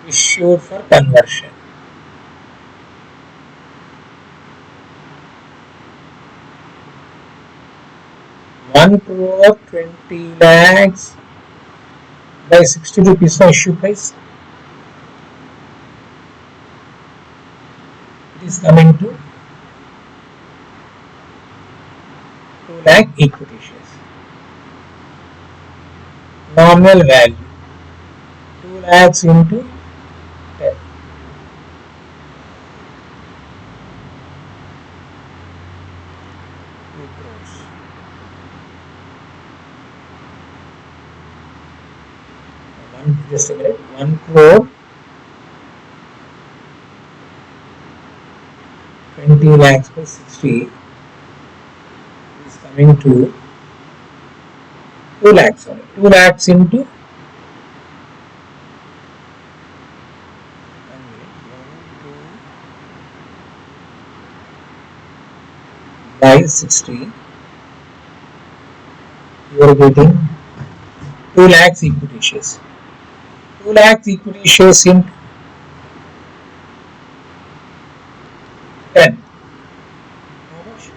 issued for conversion. One crore 20 lakhs by 60 rupees issue price. It is coming to 2 lakh equity shares. Nominal value 2 lakhs into 10. 2 crores. Just a minute. 1 crore 20 lakhs by 60 is coming to 2 lakhs. 2 lakhs into by 60, you are getting 2 lakhs equity shares. 2 lakhs equity shares into 10. How much?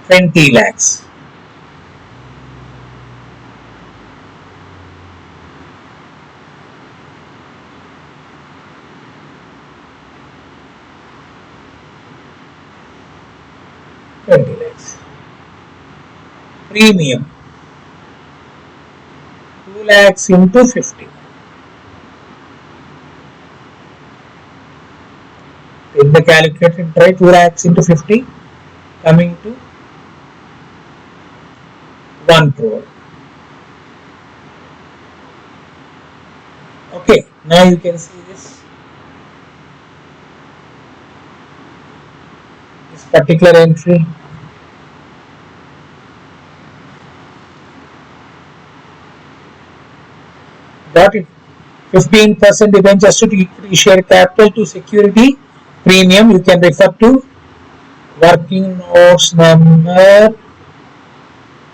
20 lakhs. Premium 2 lakhs into 50. Take the calculator and try 2 lakhs into 50, coming to 1 crore. Okay, now you can see this particular entry. Got it? 15% debentures to equity share capital to security premium. You can refer to working notes number,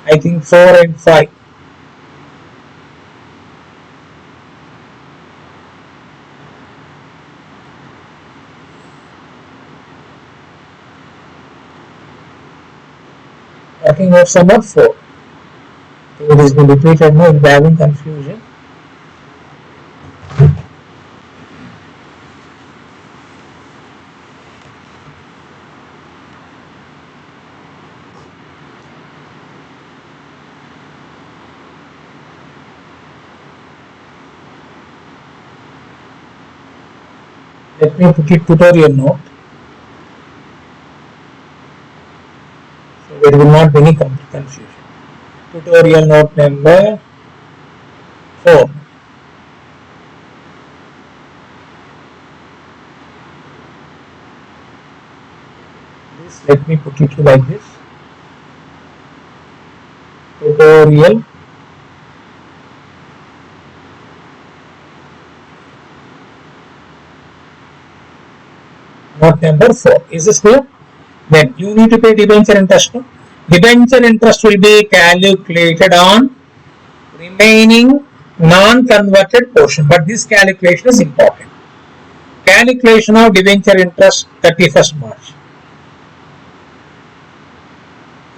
I think 4 and 5. Talking about sum of 4. It is been repeated now, if having confusion. Let me put it tutorial note. So there will not be any confusion. Tutorial note number 4. Let me put it like this. Tutorial note number 4. Is this clear? Then you need to pay debenture interest. No? Debenture interest will be calculated on remaining non-converted portion, but this calculation is important. Calculation of debenture interest 31st March.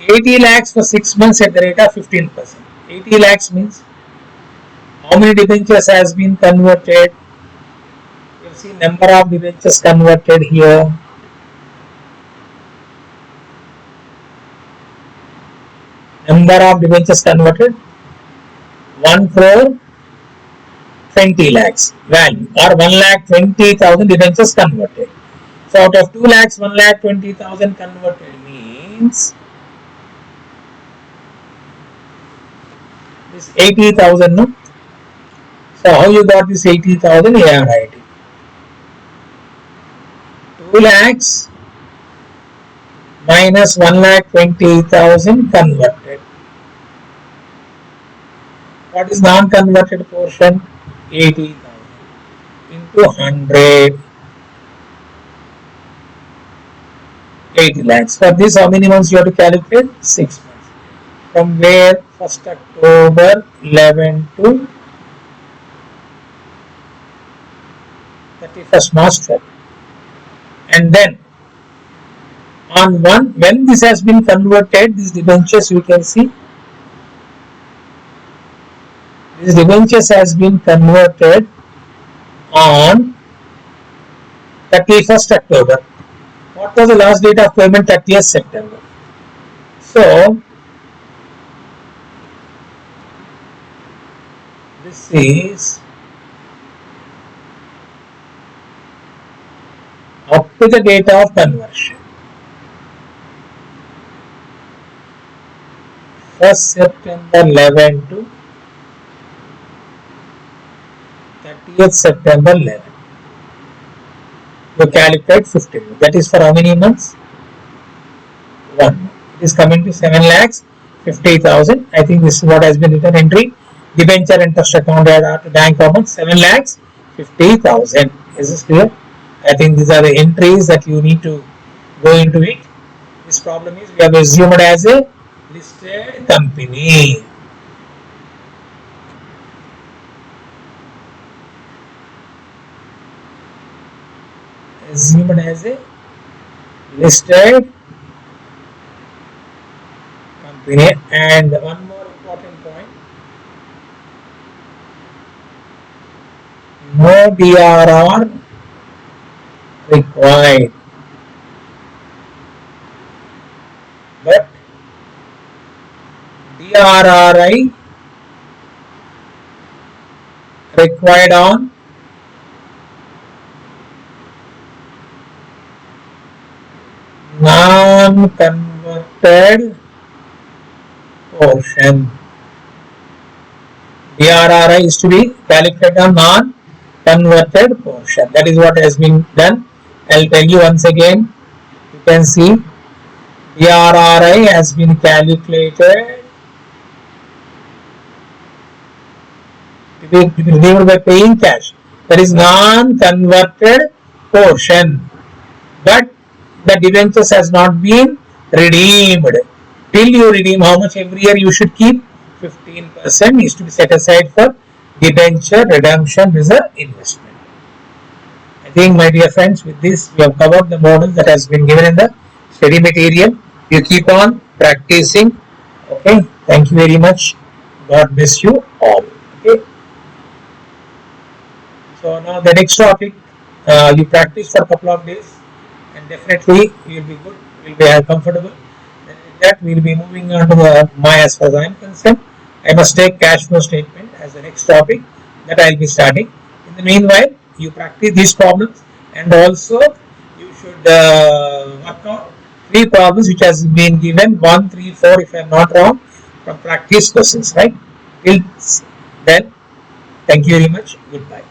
80 lakhs for 6 months at the rate of 15%. 80 lakhs means how many debentures has been converted? You see number of debentures converted here. Number of debentures converted 1 crore 20 lakhs value, or 1,20,000 debentures converted. So out of 2 lakhs 1,20,000 converted means this 80,000, no? So how you got this 80,000? Yeah, right. 2 lakhs minus 1,20,000 converted. What is non-converted portion? 80,000 into 100. 80 lakhs. For this, how many months you have to calculate? 6 months. From where? 1st October 11 to 31st March 12. And then on when this has been converted, these debentures you can see, these debentures has been converted on 31st October. What was the last date of payment? 30th September. So this is up to the date of conversion. 1st September 11 to 30th September 11. You calculate 15. That is for how many months? 1 month. It is coming to 7 lakhs 50,000. I think this is what has been written entry. Debenture interest account at bank amount 7 lakhs 50,000. Is this clear? I think these are the entries that you need to go into it. This problem is we have assumed as a listed company. Assumed as a listed company. And one more important point, no DRR required, but DRRI required on non-converted portion. DRRI is to be calculated on non-converted portion. That is what has been done. I'll tell you once again. You can see DRRI has been calculated to be redeemed by paying cash. That is non-converted portion. But the debentures has not been redeemed. Till you redeem, how much every year you should keep? 15% is to be set aside for debenture redemption reserve investment. I think, my dear friends, with this we have covered the model that has been given in the study material. You keep on practicing. Okay. Thank you very much. God bless you all. Okay. So now the next topic, you practice for a couple of days, and definitely you will be good. You will be comfortable. Then with that, we will be moving on to my, as far as I am concerned, I must take cash flow statement as the next topic that I will be starting. In the meanwhile, you practice these problems, and also you should work out three problems which has been given 1, 3, 4 if I am not wrong from practice questions, right? Till then, thank you very much. Goodbye.